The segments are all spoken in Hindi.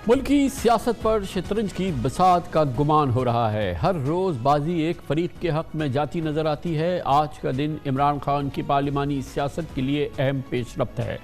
मुल्की सियासत पर शतरंज की बसात का गुमान हो रहा है। हर रोज़ बाजी एक फरीक के हक में जाती नज़र आती है। आज का दिन इमरान खान की पार्लिमानी सियासत के लिए अहम पेशरफ्त है।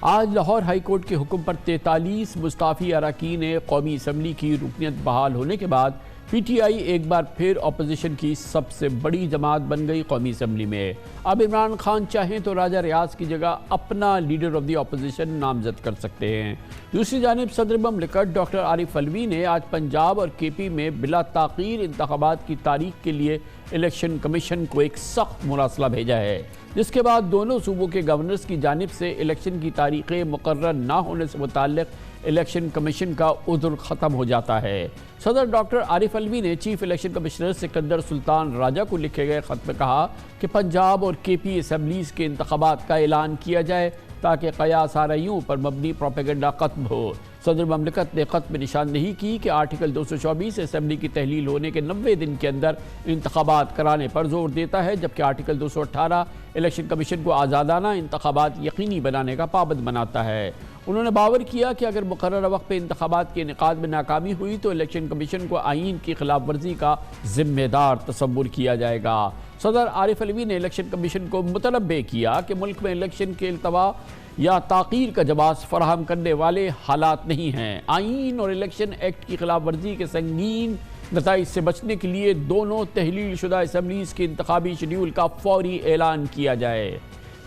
आज लाहौर हाई कोर्ट के हुक्म पर 43 मुस्ताफ़ी अरकान कौमी असम्बली की रुकनीत बहाल होने के बाद PTI एक बार फिर अपोजिशन की सबसे बड़ी जमात बन गई कौमी असम्बली में। अब इमरान खान चाहें तो राजा रियाज की जगह अपना लीडर ऑफ द अपोजिशन नामजद कर सकते हैं। दूसरी जानिब सदर ममलिकत डॉक्टर आरिफ अलवी ने आज पंजाब और KP में बिला ताक़ीर इंतखाबात की तारीख के लिए इलेक्शन कमीशन को एक सख्त मुरासला भेजा है, जिसके बाद दोनों सूबों के गवर्नर्स की जानिब से इलेक्शन की तारीखें मुकर्रर ना होने से मुताल्लिक इलेक्शन कमीशन का उज़्र ख़त्म हो जाता है। सदर डॉक्टर आरिफ अलवी ने chief election commissioner Sikandar Sultan Raja को लिखे गए ख़त में कहा कि पंजाब और KP असम्बलीज़ के इंतखाबात का ऐलान किया जाए ताकि क़यास आरइयों पर मबनी प्रोपेगेंडा ख़त्म हो। सदर ममलिकत ने ख़त में निशानदेही की कि आर्टिकल 224 असम्बली की तहलील होने के 90 दिन के अंदर इंतखाबात कराने पर जोर देता है, जबकि आर्टिकल 218 इलेक्शन कमीशन को आज़ादाना इंतखाबात यकीनी बनाने का पाबंद बनाता है। उन्होंने बावर किया कि अगर मुकर्रर वक्त पे इंतखाबात के इनेकाद में नाकामी हुई तो इलेक्शन कमीशन को आईन की खिलाफ वर्जी का जिम्मेदार तस्वुर किया जाएगा। सदर आरिफ अलवी ने इलेक्शन कमीशन को मुतनब्बे किया कि मुल्क में इलेक्शन के इल्तवा या ताक़ीर का जवाब फराहम करने वाले हालात नहीं हैं। आईन और इलेक्शन एक्ट की खिलाफ वर्जी के संगीन नताइज से बचने के लिए दोनों तहलील शुदा असम्बलीज़ के इंतखाबी शेड्यूल का फौरी ऐलान किया जाए।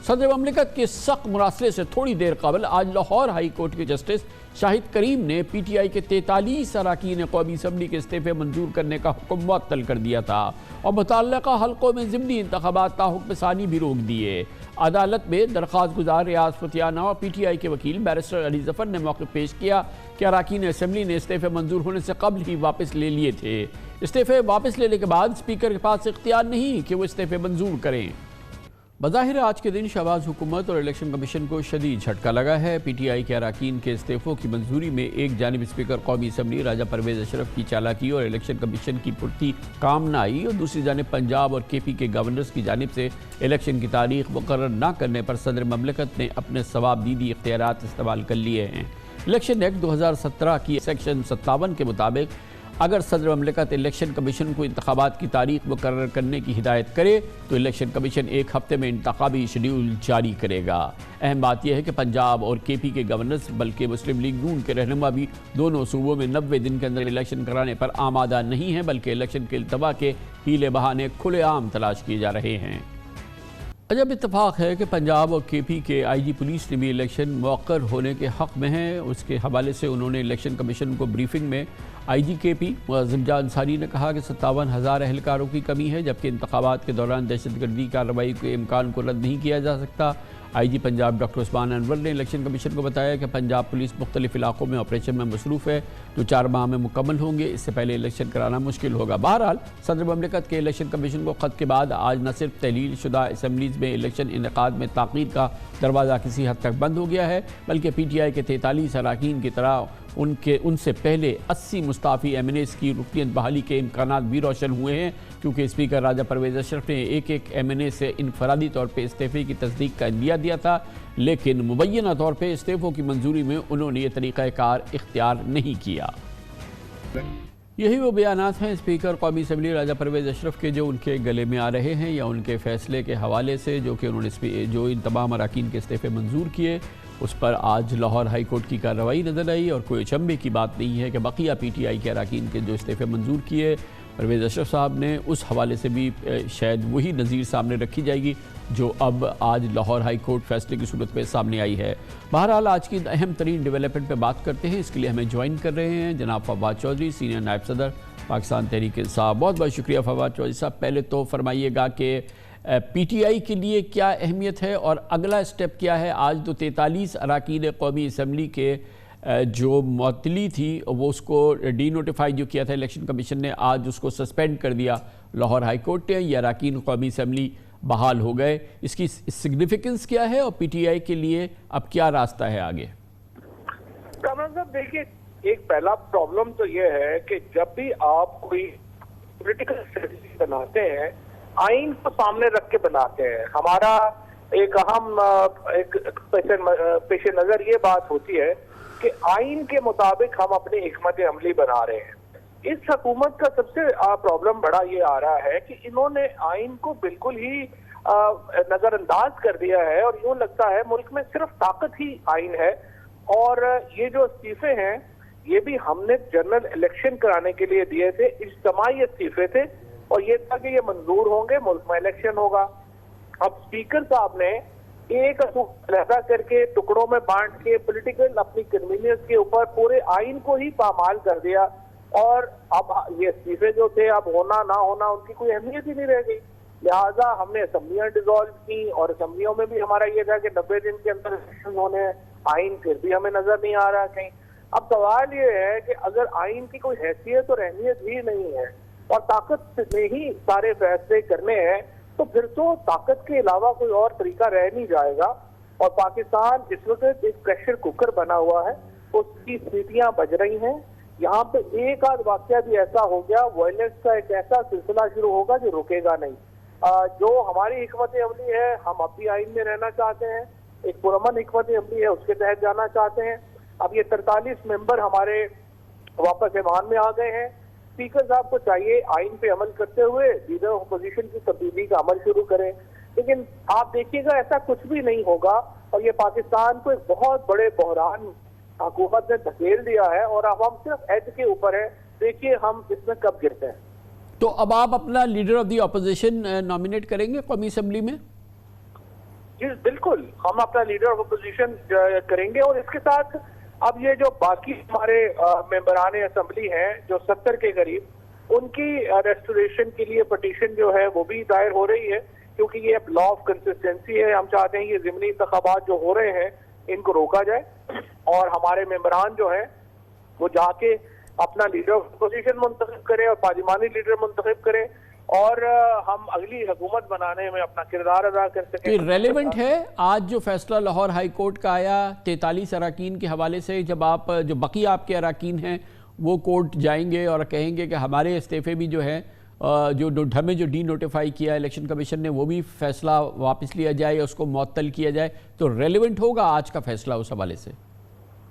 सदर ममलिकत के सख्त मुरासले से थोड़ी देर कबल आज लाहौर हाई कोर्ट के जस्टिस शाहिद करीम ने PTI के 43 अरकान कौमी असम्बली के इस्तीफ़े मंजूर करने का हुक्म मुअत्तल कर दिया था और मुतल्लका हल्कों में ज़िमनी इंतखाबात ताहुक्म सानी भी रोक दिए। अदालत में दरख्वास्त गुजार रियाज फतियाना और PTI के वकील बैरिस्टर अली जफर ने मौक़िफ़ पेश किया कि अरकान असम्बली ने इस्तीफ़े मंजूर होने से कबल ही वापस ले लिए थे। इस्तीफ़े वापस लेने के बाद स्पीकर के पास इख्तियार नहीं कि वो इस्तीफ़े मंजूर करें। बज़ाहिर आज के दिन शहबाज हुकूमत और इलेक्शन कमीशन को शदीद झटका लगा है। PTI के अरकान के इस्तीफ़ों की मंजूरी में एक जानिब स्पीकर कौमी असम्बली राजा परवेज़ अशरफ की चालाकी और इलेक्शन कमीशन की पुरती काम न आई और दूसरी जानिब पंजाब और KP के गवर्नर्स की जानिब से इलेक्शन की तारीख मुकर्रर न करने पर सदर ममलिकत ने अपने सवाबदीदी इख्तियारात इस्तेमाल कर लिए हैं। इलेक्शन एक्ट 2017 की सेक्शन 57 के मुताबिक अगर सदर ममलिकत इलेक्शन कमीशन को इंतखाबात की तारीख मुकर्रर करने की हिदायत करे तो इलेक्शन कमीशन एक हफ्ते में इंतखाबी शेड्यूल जारी करेगा। अहम बात यह है कि पंजाब और KP के गवर्नर्स बल्कि मुस्लिम लीग नून के रहनुमा भी दोनों सूबों में 90 दिन के अंदर इलेक्शन कराने पर आमादा नहीं है, बल्कि इलेक्शन के इल्तवा के हीले बहाने खुलेआम तलाश किए जा रहे हैं। अजब इत्तफाक है कि पंजाब और KP के IG पुलिस ने भी इलेक्शन मौक़र होने के हक़ में हैं। उसके हवाले से उन्होंने इलेक्शन कमीशन को ब्रीफिंग में IG KP मुअज़्ज़म जान अंसारी ने कहा कि 57,000 एहलकारों की कमी है, जबकि इंतखाबात के दौरान दहशतगर्दी कार्रवाई के इम्कान को रद्द नहीं किया जा सकता। IG पंजाब डॉक्टर उस्मान अनवर ने इलेक्शन कमीशन को बताया कि पंजाब पुलिस मुख्तलिफ इलाकों में ऑपरेशन में मसरूफ़ है जो 4 माह में मुकम्मल होंगे। इससे पहले इलेक्शन कराना मुश्किल होगा। बहरहाल सदर ममलिकत के इलेक्शन कमीशन को ख़त के बाद आज न सिर्फ तहलील शुदा असम्बलीज़ में इलेक्शन इनेकाद में ताक़ीर का दरवाज़ा किसी हद तक बंद हो गया है, बल्कि PTI के 43 अरकान की तरह उनसे पहले 80 मुस्ताफ़ी MNAs की रुकनीत बहाली के इम्कानात भी रोशन हुए हैं, क्योंकि स्पीकर राजा परवेज़ अशरफ ने एक MNA से इनफरादी तौर पर इस्तीफ़े की तस्दीक का इंदिया दिया था, लेकिन मुबैना तौर पर इस्तीफ़ों की मंजूरी में उन्होंने ये तरीक़ाकार इख्तियार नहीं किया। यही वो बयानात हैं स्पीकर कौमी असम्बली राजा परवेज़ अशरफ के जो उनके गले में आ रहे हैं या उनके फ़ैसले के हवाले से जो कि उन्होंने जो इन तमाम अरकान के इस्तीफ़े मंजूर किए उस पर आज लाहौर हाई कोर्ट की कार्रवाई नज़र आई। और कोई अचंभे की बात नहीं है कि बकिया PTI के अरकान के जो इस्तीफ़े मंजूर किए परवेज़ अशरफ साहब ने, उस हवाले से भी शायद वही नज़ीर सामने रखी जाएगी जो अब आज लाहौर हाई कोर्ट फैसले की सूरत में सामने आई है। बहरहाल आज की अहम तरीन डेवलपमेंट पर बात करते हैं। इसके लिए हमें ज्वाइन कर रहे हैं जनाब फवाद चौधरी, सीनियर नायब सदर पाकिस्तान तहरीक इंसाफ। बहुत बहुत शुक्रिया फवाद चौधरी साहब। पहले तो फरमाइएगा कि PTI के लिए क्या अहमियत है और अगला स्टेप क्या है? आज तो 43 अरकान कौमी असम्बली के जो मुअत्तली थी वो उसको डी नोटिफाई जो किया था इलेक्शन कमीशन ने, आज उसको सस्पेंड कर दिया लाहौर हाई कोर्ट ने। ये अरकान कौमी असम्बली बहाल हो गए, इसकी सिग्निफिकेंस क्या है और PTI के लिए अब क्या रास्ता है आगे? कामरान साहब देखिए, एक पहला प्रॉब्लम तो ये है कि जब भी आप कोई पॉलिटिकल स्ट्रेटजी बनाते हैं आइन को सामने रख के बनाते हैं। हमारा एक अहम एक पेश नजर ये बात होती है कि आइन के मुताबिक हम अपनी हिकमत अमली बना रहे हैं। इस हुकूमत का सबसे प्रॉब्लम बड़ा ये आ रहा है कि इन्होंने आइन को बिल्कुल ही नजरअंदाज कर दिया है और यूं लगता है मुल्क में सिर्फ ताकत ही आइन है। और ये जो इस्तीफे हैं ये भी हमने जनरल इलेक्शन कराने के लिए दिए थे, इज्तिमाई इस्तीफे थे और ये था कि ये मंजूर होंगे, मुल्क में इलेक्शन होगा। अब स्पीकर साहब ने एक अलहदा करके टुकड़ों में बांट के पॉलिटिकल अपनी कन्वीनियंस के ऊपर पूरे आइन को ही पामाल कर दिया और अब ये इस्तीफे जो थे अब होना ना होना उनकी कोई अहमियत ही नहीं रह गई। लिहाजा हमने असम्बलियां डिसॉल्व की और असम्बलियों में भी हमारा ये था कि 90 दिन के अंदर इलेक्शन होने, आइन फिर भी हमें नजर नहीं आ रहा कहीं। अब सवाल ये है कि अगर आइन की कोई हैसियत और अहमियत ही नहीं है और ताकत में ही सारे फैसले करने हैं तो फिर तो ताकत के अलावा कोई और तरीका रह नहीं जाएगा। और पाकिस्तान इस वक्त एक प्रेशर कुकर बना हुआ है, उसकी सीटियां बज रही हैं। यहाँ पे एक आध वाकया भी ऐसा हो गया, वायलेंस का एक ऐसा सिलसिला शुरू होगा जो रुकेगा नहीं। जो हमारी हिकमत अमली है, हम अब भी आइन में रहना चाहते हैं, एक पुरअमन हिकमत अमली है उसके तहत जाना चाहते हैं। अब ये 43 मेंबर हमारे वापस ईमान में आ गए हैं। स्पीकर साहब को चाहिए आइन पे अमल करते हुए लीडर अपोजिशन की तब्दीली का अमल शुरू करें, लेकिन आप देखिएगा ऐसा कुछ भी नहीं होगा और ये पाकिस्तान को एक बहुत बड़े बहरान हुकूमत ने धकेल दिया है और अब हम सिर्फ एज के ऊपर है। देखिए हम इसमें कब गिरते हैं। तो अब आप अपना leader of the opposition nominate करेंगे कौमी असेंबली में? जी बिल्कुल, हम अपना लीडर ऑफ अपोजिशन करेंगे और इसके साथ अब ये जो बाकी हमारे मेंबरान असेंबली हैं जो 70 के करीब, उनकी रेस्टोरेशन के लिए पटिशन जो है वो भी दायर हो रही है क्योंकि ये लॉ ऑफ कंसिस्टेंसी है। हम चाहते हैं ये ज़िमनी इंतखाबात जो हो रहे हैं इनको रोका जाए और हमारे मेंबरान जो हैं वो जाके अपना लीडर ऑफ अपोजिशन मुंतखब करें और पार्लिमानी लीडर मुंतखब करें और हम अगली हुकूमत बनाने में अपना किरदार अदा कर सकें। रेलेवेंट है आज जो फैसला लाहौर हाई कोर्ट का आया 43 अराकीन के हवाले से, जब आप जो बाकी आपके अराकीन हैं वो कोर्ट जाएंगे और कहेंगे कि हमारे इस्तीफे भी जो है जो हमें जो डी नोटिफाई किया इलेक्शन कमीशन ने वो भी फैसला वापस लिया जाए या उसको मुअत्तल किया जाए, तो रेलेवेंट होगा आज का फैसला उस हवाले से?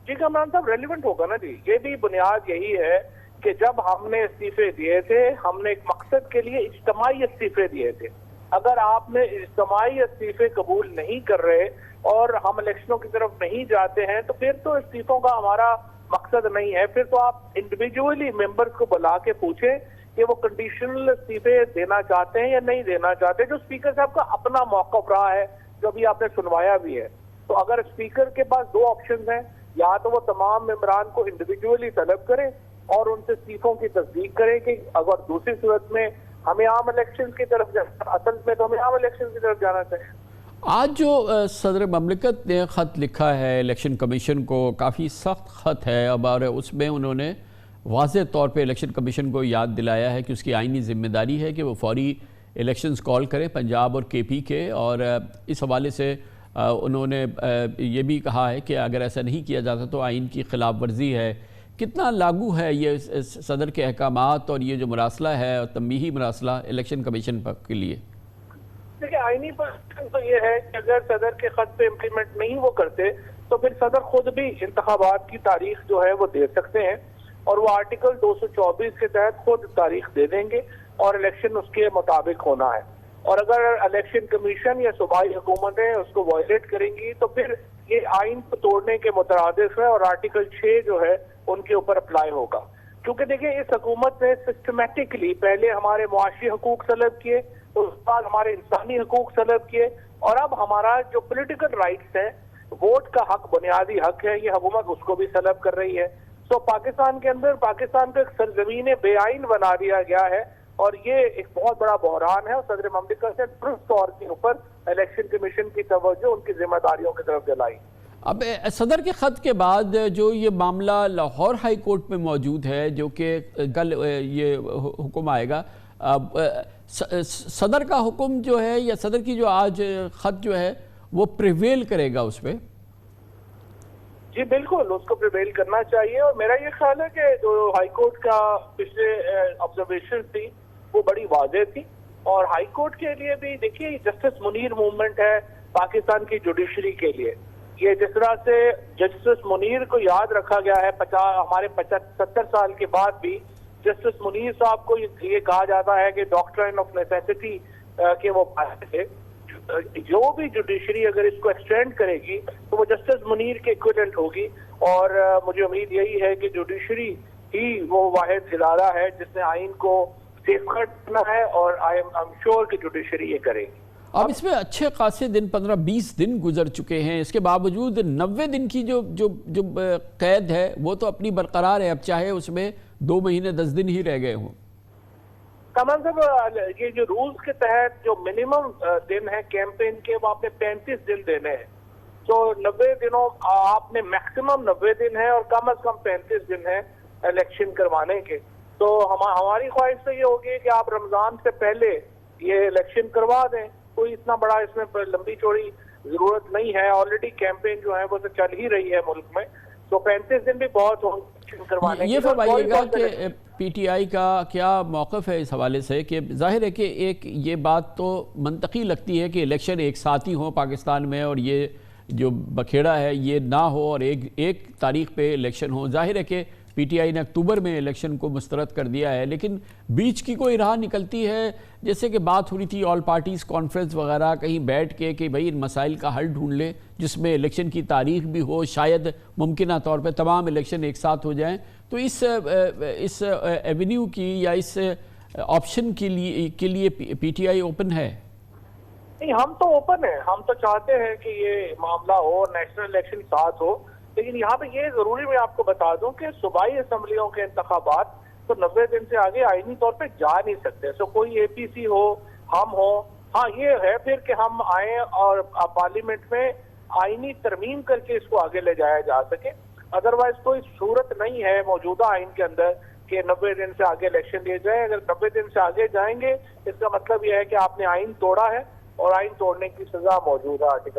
जी कमरान साहब, रेलिवेंट होगा ना जी। ये भी बुनियाद यही है कि जब हमने इस्तीफे दिए थे हमने एक मकसद के लिए इज्तिमाई इस्तीफे दिए थे। अगर आपने इज्तिमाई इस्तीफे कबूल नहीं कर रहे और हम इलेक्शनों की तरफ नहीं जाते हैं तो फिर तो इस्तीफों का हमारा मकसद नहीं है। फिर तो आप इंडिविजुअली मेंबर्स को बुला के पूछें कि वो कंडीशनल इस्तीफे देना चाहते हैं या नहीं देना चाहते, जो स्पीकर साहब का अपना मौक़िफ़ रहा है जो अभी आपने सुनवाया भी है। तो अगर स्पीकर के पास दो ऑप्शन हैं, या तो वो तमाम मेंबरान को इंडिविजुअली तलब करें और उनसे इस्तीफों की तस्दीक करें कि अगर दूसरी सूरत में हमें आम इलेक्शन की तरफ जाना, असल में तो हमें आम इलेक्शन की तरफ जाना चाहिए। आज जो सदर ममलिकत ने ख़त लिखा है इलेक्शन कमीशन को, काफ़ी सख्त ख़त है अब, और उसमें उन्होंने वाज़ेह तौर पे इलेक्शन कमीशन को याद दिलाया है कि उसकी आइनी ज़िम्मेदारी है कि वो फौरी इलेक्शंस कॉल करें पंजाब और KP के। और इस हवाले से उन्होंने ये भी कहा है कि अगर ऐसा नहीं किया जाता तो आइन की खिलाफ वर्जी है। कितना लागू है ये सदर के अहकामात और ये जो मरासला है और तंबीही मरासला इलेक्शन कमीशन के लिए? देखिए आईनी पोजीशन तो ये है कि अगर सदर के खत पे इम्प्लीमेंट नहीं वो करते तो फिर सदर खुद भी इंतखाबात की तारीख जो है वो दे सकते हैं और वो आर्टिकल 224 के तहत खुद तारीख दे देंगे और इलेक्शन उसके मुताबिक होना है। और अगर इलेक्शन कमीशन या सूबाई हुकूमतें उसको वायलेट करेंगी तो फिर ये आइन को तोड़ने के मुतरादिफ है और आर्टिकल 6 जो है उनके ऊपर अप्लाई होगा। क्योंकि देखिए इस हुकूमत ने सिस्टमेटिकली पहले हमारे मुआशी हकूक तलब किए, उसके बाद हमारे इंसानी हकूक तलब किए और अब हमारा जो पोलिटिकल राइट्स है, वोट का हक बुनियादी हक है, ये हुकूमत उसको भी तलब कर रही है। तो पाकिस्तान के अंदर पाकिस्तान को एक सरजमीन बेआइन बना दिया गया है और ये एक बहुत बड़ा बहरान है और सदर ममलिकत से दुरुस्त तौर के ऊपर इलेक्शन कमीशन की तवज्जो उनकी जिम्मेदारियों की तरफ दिलाई। अब सदर के ख़त के बाद जो ये मामला लाहौर हाई कोर्ट में मौजूद है, जो कि कल ये हुक्म आएगा, अब सदर का हुक्म जो है या सदर की जो आज ख़त जो है वो प्रिवेल करेगा उस पर? जी बिल्कुल, उसको प्रिवेल करना चाहिए और मेरा ये ख्याल है कि जो हाई कोर्ट का पिछले ऑब्जर्वेशन थी वो बड़ी वाज़ेह थी और हाई कोर्ट के लिए भी देखिए जस्टिस मुनीर मूवमेंट है पाकिस्तान की जुडिशरी के लिए ये जिस तरह से जस्टिस मुनीर को याद रखा गया है, हमारे 70 साल के बाद भी जस्टिस मुनीर साहब को ये कहा जाता है कि डॉक्ट्रिन ऑफ नेसेसिटी के वो पास थे। जो भी जुडिशरी अगर इसको एक्सटेंड करेगी तो वो जस्टिस मुनीर के इक्विवेलेंट होगी, और मुझे उम्मीद यही है कि जुडिशरी ही वो वाहिद इदारा है जिसने आइन को सेफगार्ड करना है, और आई एम श्योर कि जुडिशरी ये करेगी। अब इसमें अच्छे खासे दिन 15-20 दिन गुजर चुके हैं, इसके बावजूद 90 दिन की जो जो जो कैद है वो तो अपनी बरकरार है, अब चाहे उसमें 2 महीने 10 दिन ही रह गए हों। कमल साहब, ये जो रूल्स के तहत जो मिनिमम दिन है कैंपेन के, वो आपने 35 दिन देने हैं। तो 90 दिनों आपने मैक्सिमम 90 दिन है और कम से कम 35 दिन है इलेक्शन करवाने के। तो हमारी ख्वाहिश तो ये होगी कि आप रमजान से पहले ये इलेक्शन करवा दें। कोई इतना बड़ा इसमें लंबी चौड़ी जरूरत नहीं है, ऑलरेडी कैंपेन जो है वो तो चल ही रही है मुल्क में, तो 35 दिन भी बहुत होंगे करवाने। ये फरमाइएगा कि पीटीआई का क्या मौक़िफ़ है इस हवाले से, कि जाहिर है कि एक ये बात तो मंतकी लगती है कि इलेक्शन एक साथ ही हो पाकिस्तान में, और ये जो बखेड़ा है ये ना हो और एक तारीख पे इलेक्शन हो। जाहिर है कि पीटीआई ने अक्टूबर में इलेक्शन को मुस्तरद कर दिया है, लेकिन बीच की कोई राह निकलती है, जैसे कि बात हो रही थी ऑल पार्टीज़ कॉन्फ्रेंस वगैरह, कहीं बैठ के कि भाई इन मसाइल का हल ढूंढ लें जिसमें इलेक्शन की तारीख भी हो, शायद मुमकिन तौर पे तमाम इलेक्शन एक साथ हो जाएं। तो इस एवेन्यू की या इस ऑप्शन के लिए पीटीआई ओपन है? नहीं, हम तो ओपन है, हम तो चाहते हैं कि ये मामला हो, नेशनल इलेक्शन साथ हो, लेकिन यहाँ पे ये जरूरी मैं आपको बता दूं कि सूबाई असम्बलियों के इंतखाबात तो 90 दिन से आगे आईनी तौर पे जा नहीं सकते। सो कोई एपीसी हो, हम हो, हाँ ये है फिर कि हम आए और पार्लियामेंट में आईनी तरमीम करके इसको आगे ले जाया जा सके। अदरवाइज कोई सूरत नहीं है मौजूदा आइन के अंदर कि 90 दिन से आगे इलेक्शन लिए जाए। अगर 90 दिन से आगे जाएंगे इसका मतलब यह है कि आपने आइन तोड़ा है, और आइन तोड़ने की सजा मौजूदा आर्टिकल